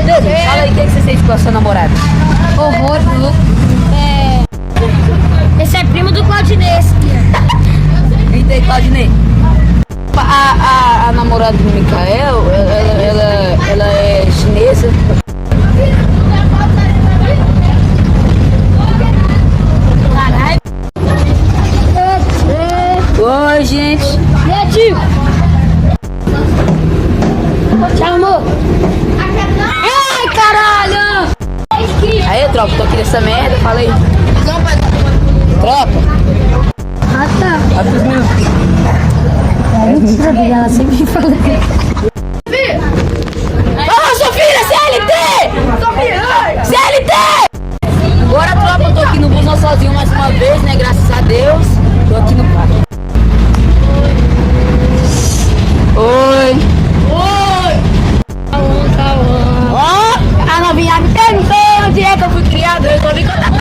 Fala aí, o que você sente com a sua namorada? Horror, louco. Esse é primo do Claudinei. E tem Claudinei? A namorada do Mikael, ela é chinesa. Caralho. Oi, gente. E aí, tio? Tchau, amor. Ai, caralho! Aí, tropa, tô aqui nessa merda, fala aí. Tropa. Ah, tá. Olha pros meus. É mentira dele, ela sempre fala. Ah, Sofia, CLT! Sofia! CLT! Agora, tropa, eu tô aqui no busão sozinho mais uma vez, né? Graças a Deus. Tô aqui no parque. Oi! Oi! Ó, a novinha me perguntou onde é que eu fui criado. Eu tô me contando.